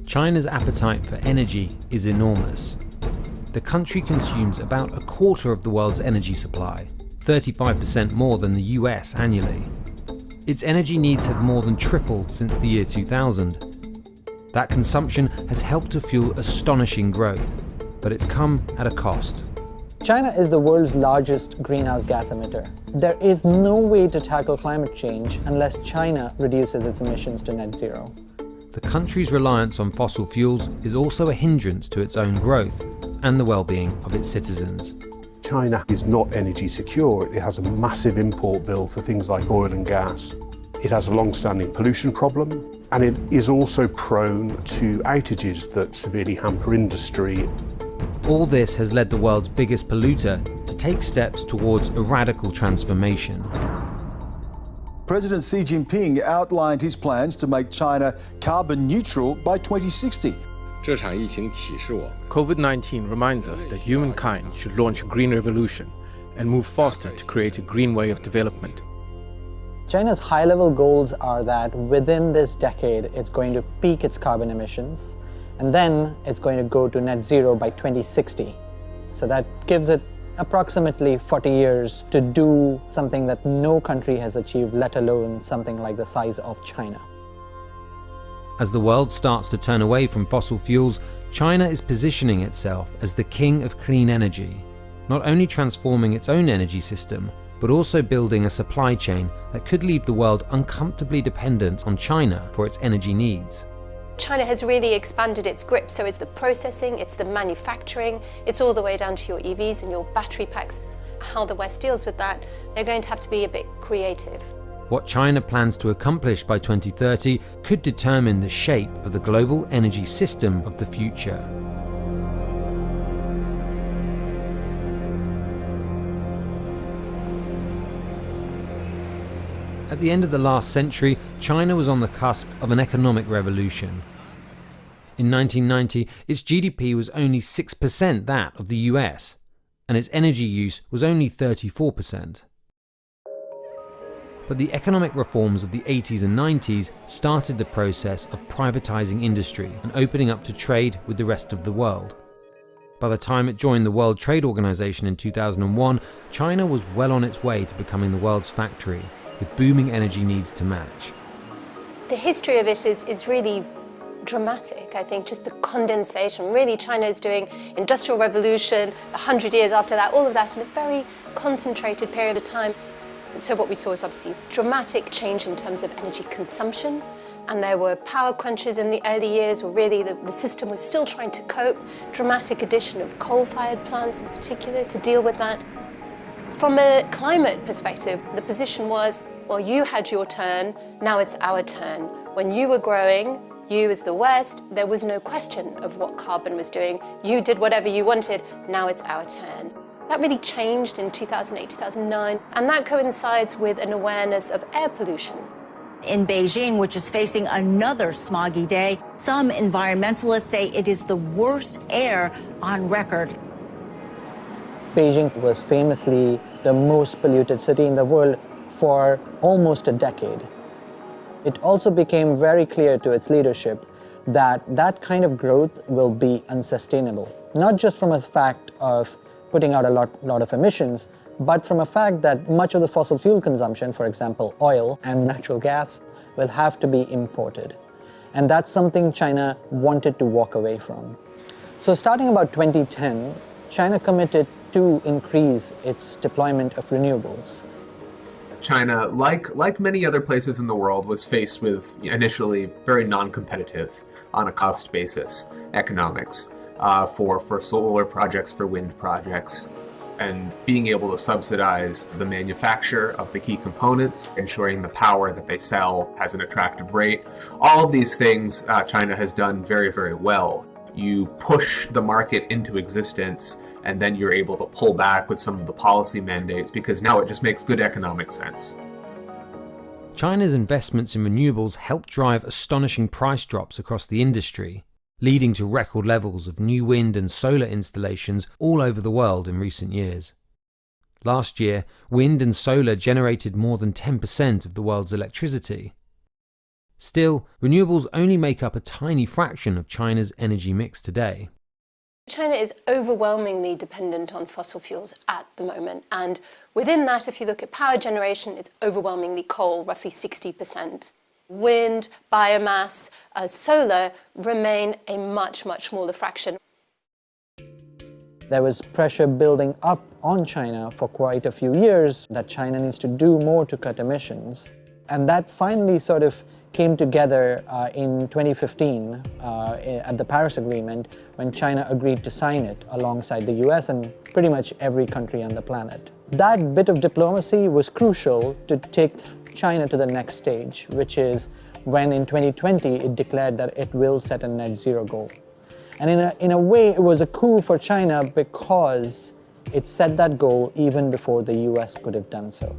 China's appetite for energy is enormous. The country consumes about a quarter of the world's energy supply, 35% more than the US annually. Its energy needs have more than tripled since the year 2000. That consumption has helped to fuel astonishing growth, but it's come at a cost. China is the world's largest greenhouse gas emitter. There is no way to tackle climate change unless China reduces its emissions to net zero. The country's reliance on fossil fuels is also a hindrance to its own growth and the well-being of its citizens. China is not energy secure. It has a massive import bill for things like oil and gas. It has a long-standing pollution problem, and it is also prone to outages that severely hamper industry. All this has led the world's biggest polluter to take steps towards a radical transformation. President Xi Jinping outlined his plans to make China carbon neutral by 2060. COVID-19 reminds us that humankind should launch a green revolution and move faster to create a green way of development. China's high-level goals are that within this decade, it's going to peak its carbon emissions, and then it's going to go to net zero by 2060. So that gives it approximately 40 years to do something that no country has achieved, let alone something like the size of China. As the world starts to turn away from fossil fuels, China is positioning itself as the king of clean energy, not only transforming its own energy system, but also building a supply chain that could leave the world uncomfortably dependent on China for its energy needs. China has really expanded its grip, so it's the processing, it's the manufacturing, it's all the way down to your EVs and your battery packs. How the West deals with that, they're going to have to be a bit creative. What China plans to accomplish by 2030 could determine the shape of the global energy system of the future. At the end of the last century, China was on the cusp of an economic revolution. In 1990, its GDP was only 6% that of the US, and its energy use was only 34%. But the economic reforms of the 80s and 90s started the process of privatizing industry and opening up to trade with the rest of the world. By the time it joined the World Trade Organization in 2001, China was well on its way to becoming the world's factory, with booming energy needs to match. The history of it is really dramatic, I think, just the condensation. Really, China is doing Industrial Revolution, 100 years after that, all of that in a very concentrated period of time. So what we saw is obviously dramatic change in terms of energy consumption, and there were power crunches in the early years where really the system was still trying to cope, dramatic addition of coal-fired plants in particular to deal with that. From a climate perspective, the position was, well, you had your turn, now it's our turn. When you were growing, you as the West, there was no question of what carbon was doing. You did whatever you wanted, now it's our turn. That really changed in 2008, 2009, and that coincides with an awareness of air pollution. In Beijing, which is facing another smoggy day, some environmentalists say it is the worst air on record. Beijing was famously the most polluted city in the world for almost a decade. It also became very clear to its leadership that that kind of growth will be unsustainable, not just from a fact of putting out a lot of emissions, but from a fact that much of the fossil fuel consumption, for example, oil and natural gas, will have to be imported. And that's something China wanted to walk away from. So starting about 2010, China committed to increase its deployment of renewables. China, like many other places in the world, was faced with initially very non-competitive, on a cost basis, economics for solar projects, for wind projects, and being able to subsidize the manufacture of the key components, ensuring the power that they sell has an attractive rate. All of these things China has done very, very well. You push the market into existence, and then you're able to pull back with some of the policy mandates because now it just makes good economic sense. China's investments in renewables helped drive astonishing price drops across the industry, leading to record levels of new wind and solar installations all over the world in recent years. Last year, wind and solar generated more than 10% of the world's electricity. Still, renewables only make up a tiny fraction of China's energy mix today. China is overwhelmingly dependent on fossil fuels at the moment, and within that, if you look at power generation, it's overwhelmingly coal, roughly 60%. Wind, biomass, solar remain a much, much smaller fraction. There was pressure building up on China for quite a few years that China needs to do more to cut emissions. And that finally sort of came together in 2015 at the Paris Agreement, when China agreed to sign it alongside the US and pretty much every country on the planet. That bit of diplomacy was crucial to take China to the next stage, which is when in 2020 it declared that it will set a net zero goal. And in a way, it was a coup for China because it set that goal even before the US could have done so.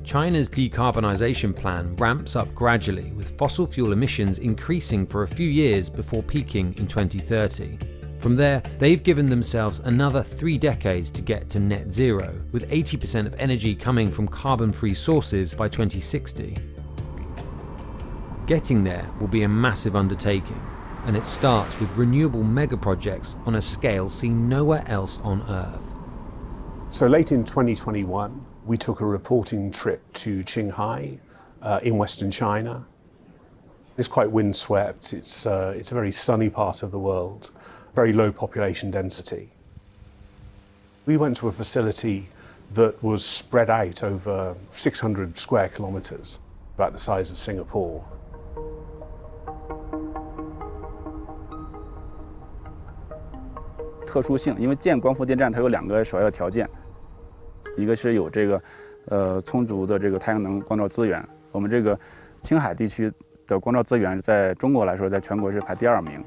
China's decarbonisation plan ramps up gradually, with fossil fuel emissions increasing for a few years before peaking in 2030. From there, they've given themselves another 3 decades to get to net zero, with 80% of energy coming from carbon-free sources by 2060. Getting there will be a massive undertaking, and it starts with renewable megaprojects on a scale seen nowhere else on Earth. So late in 2021, we took a reporting trip to Qinghai in Western China. It's quite windswept. It's a very sunny part of the world, very low population density. We went to a facility that was spread out over 600 square kilometers, about the size of Singapore.特殊性，因为建光伏电站它有2个首要条件，一个是有这个充足的这个太阳能光照资源。我们这个青海地区的光照资源在中国来说，在全国是排第2名。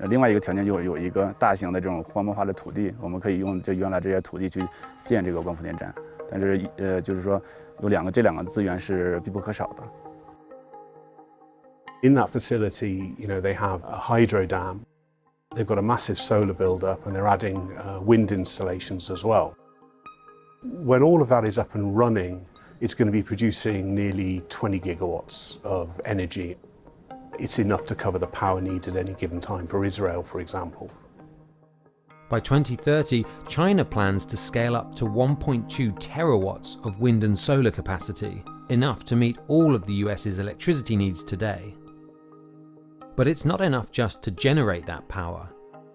另外一个条件就有一个大型的这种荒漠化的土地，我们可以用这原来这些土地去建这个光伏电站。但是就是说有这2个资源是必不可少的。In that facility, they have a hydro dam. They've got a massive solar build-up, and they're adding wind installations as well. When all of that is up and running, it's going to be producing nearly 20 gigawatts of energy. It's enough to cover the power need at any given time for Israel, for example. By 2030, China plans to scale up to 1.2 terawatts of wind and solar capacity, enough to meet all of the US's electricity needs today. But it's not enough just to generate that power.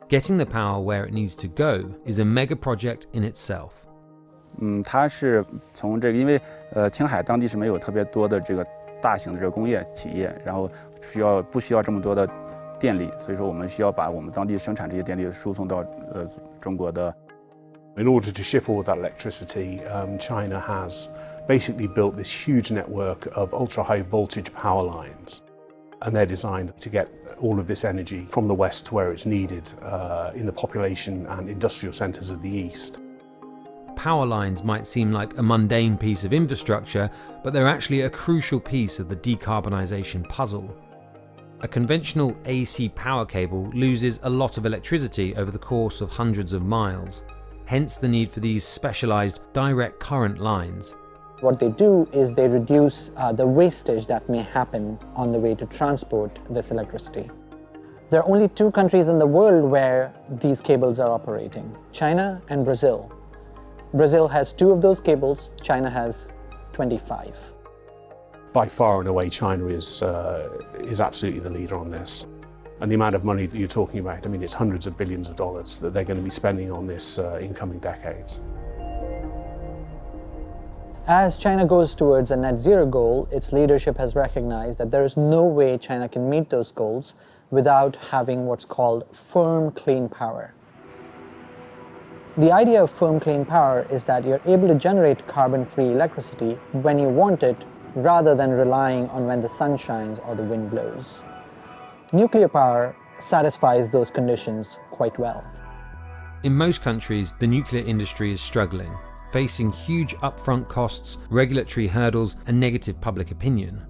Getting the power where it needs to go is a mega project in itself. 它是从这个，因为青海当地是没有特别多的这个大型的这个工业企业，然后不需要这么多的电力，所以说我们需要把我们当地生产这些电力输送到中国的。In order to ship all that electricity, China has basically built this huge network of ultra-high voltage power lines. And they're designed to get all of this energy from the west to where it's needed in the population and industrial centres of the east. Power lines might seem like a mundane piece of infrastructure, but they're actually a crucial piece of the decarbonisation puzzle. A conventional AC power cable loses a lot of electricity over the course of hundreds of miles, hence the need for these specialised direct current lines. What they do is they reduce the wastage that may happen on the way to transport this electricity. There are only 2 countries in the world where these cables are operating: China and Brazil. Brazil has 2 of those cables, China has 25. By far and away, China is absolutely the leader on this. And the amount of money that you're talking about, I mean, it's hundreds of billions of dollars that they're going to be spending on this in coming decades. As China goes towards a net zero goal, its leadership has recognized that there is no way China can meet those goals without having what's called firm clean power. The idea of firm clean power is that you're able to generate carbon-free electricity when you want it, rather than relying on when the sun shines or the wind blows. Nuclear power satisfies those conditions quite well. In most countries, the nuclear industry is struggling, facing huge upfront costs, regulatory hurdles, and negative public opinion.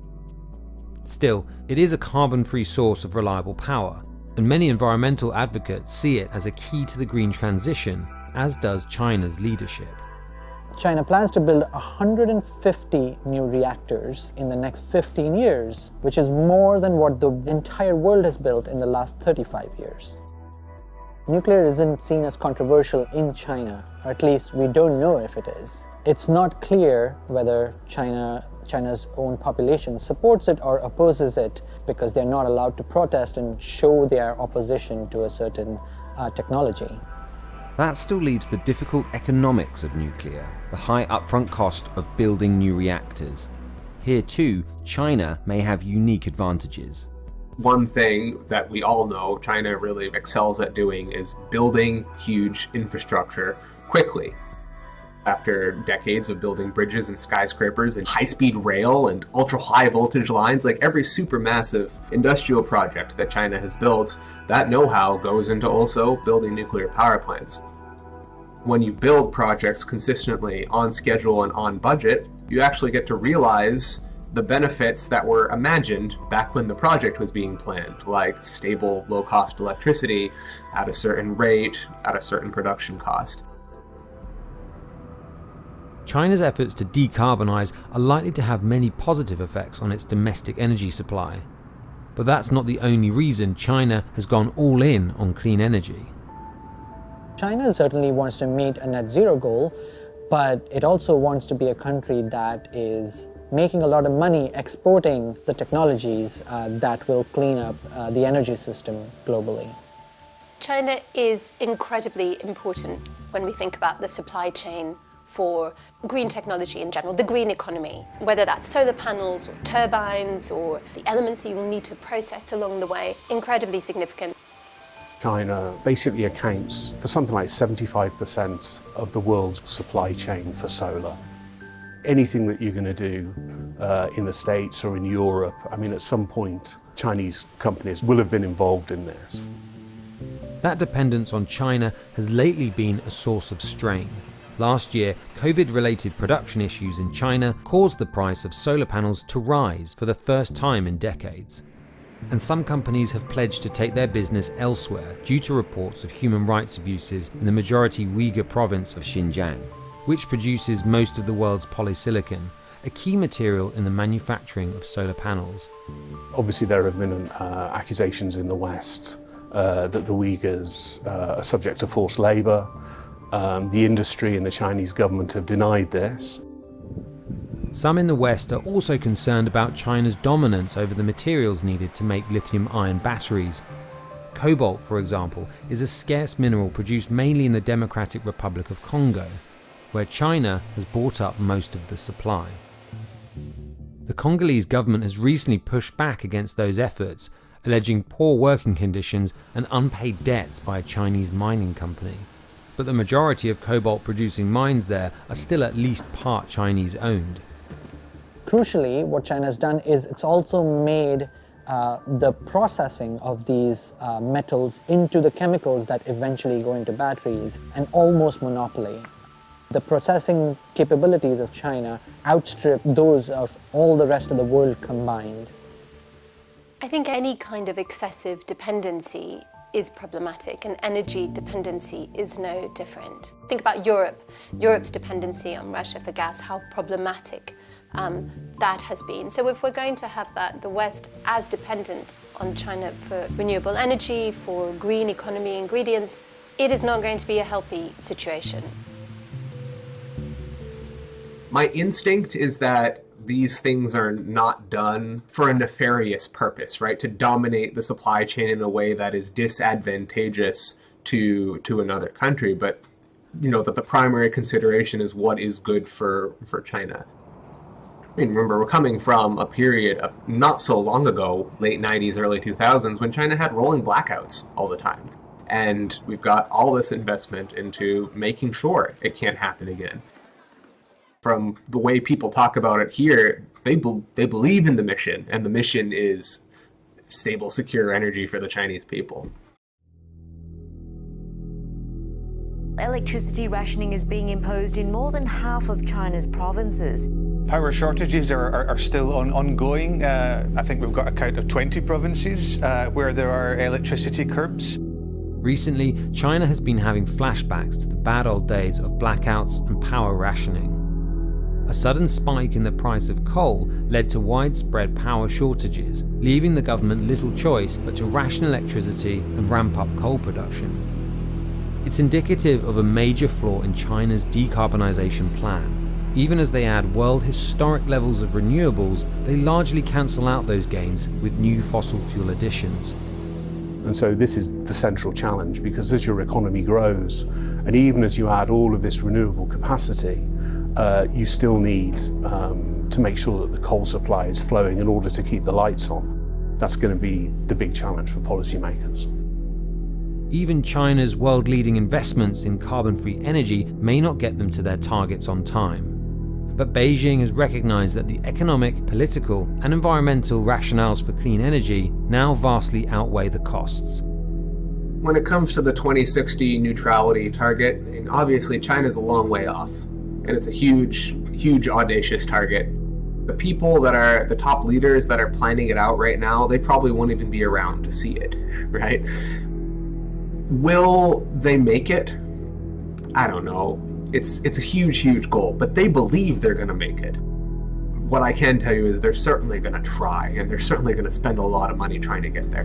Still, it is a carbon-free source of reliable power, and many environmental advocates see it as a key to the green transition, as does China's leadership. China plans to build 150 new reactors in the next 15 years, which is more than what the entire world has built in the last 35 years. Nuclear isn't seen as controversial in China, or at least we don't know if it is. It's not clear whether China's own population supports it or opposes it because they're not allowed to protest and show their opposition to a certain technology. That still leaves the difficult economics of nuclear, the high upfront cost of building new reactors. Here too, China may have unique advantages. One thing that we all know China really excels at doing is building huge infrastructure quickly. After decades of building bridges and skyscrapers and high-speed rail and ultra-high voltage lines, like every supermassive industrial project that China has built, that know-how goes into also building nuclear power plants. When you build projects consistently on schedule and on budget, you actually get to realize the benefits that were imagined back when the project was being planned, like stable, low-cost electricity at a certain rate, at a certain production cost. China's efforts to decarbonize are likely to have many positive effects on its domestic energy supply. But that's not the only reason China has gone all in on clean energy. China certainly wants to meet a net zero goal, but it also wants to be a country that is making a lot of money exporting the technologies that will clean up the energy system globally. China is incredibly important when we think about the supply chain for green technology in general, the green economy, whether that's solar panels or turbines or the elements that you will need to process along the way, incredibly significant. China basically accounts for something like 75% of the world's supply chain for solar. Anything that you're going to do in the States or in Europe, I mean, at some point, Chinese companies will have been involved in this. That dependence on China has lately been a source of strain. Last year, COVID-related production issues in China caused the price of solar panels to rise for the first time in decades. And some companies have pledged to take their business elsewhere due to reports of human rights abuses in the majority Uyghur province of Xinjiang, which produces most of the world's polysilicon, a key material in the manufacturing of solar panels. Obviously, there have been accusations in the West that the Uyghurs are subject to forced labour. The industry and the Chinese government have denied this. Some in the West are also concerned about China's dominance over the materials needed to make lithium-ion batteries. Cobalt, for example, is a scarce mineral produced mainly in the Democratic Republic of Congo, where China has bought up most of the supply. The Congolese government has recently pushed back against those efforts, alleging poor working conditions and unpaid debts by a Chinese mining company. But the majority of cobalt-producing mines there are still at least part Chinese-owned. Crucially, what China has done is it's also made the processing of these metals into the chemicals that eventually go into batteries an almost monopoly. The processing capabilities of China outstrip those of all the rest of the world combined. I think any kind of excessive dependency is problematic, and energy dependency is no different. Think about Europe's dependency on Russia for gas, how problematic that has been. So if we're going to have the West as dependent on China for renewable energy, for green economy ingredients, it is not going to be a healthy situation. My instinct is that these things are not done for a nefarious purpose, right? To dominate the supply chain in a way that is disadvantageous to another country, but you know that the primary consideration is what is good for China. I mean, remember, we're coming from a period of not so long ago, late 90s, early 2000s, when China had rolling blackouts all the time. And we've got all this investment into making sure it can't happen again. From the way people talk about it here, they believe in the mission, and the mission is stable, secure energy for the Chinese people. Electricity rationing is being imposed in more than half of China's provinces. Power shortages are still ongoing. I think we've got a count of 20 provinces where there are electricity curbs. Recently, China has been having flashbacks to the bad old days of blackouts and power rationing. A sudden spike in the price of coal led to widespread power shortages, leaving the government little choice but to ration electricity and ramp up coal production. It's indicative of a major flaw in China's decarbonisation plan. Even as they add world historic levels of renewables, they largely cancel out those gains with new fossil fuel additions. And so this is the central challenge, because as your economy grows, and even as you add all of this renewable capacity, you still need to make sure that the coal supply is flowing in order to keep the lights on. That's going to be the big challenge for policymakers. Even China's world-leading investments in carbon-free energy may not get them to their targets on time. But Beijing has recognized that the economic, political, and environmental rationales for clean energy now vastly outweigh the costs. When it comes to the 2060 neutrality target, obviously China's a long way off, and it's a huge, huge audacious target. The people that are the top leaders that are planning it out right now, they probably won't even be around to see it, right? Will they make it? I don't know. It's a huge, huge goal, but they believe they're going to make it. What I can tell you is they're certainly going to try, and they're certainly going to spend a lot of money trying to get there.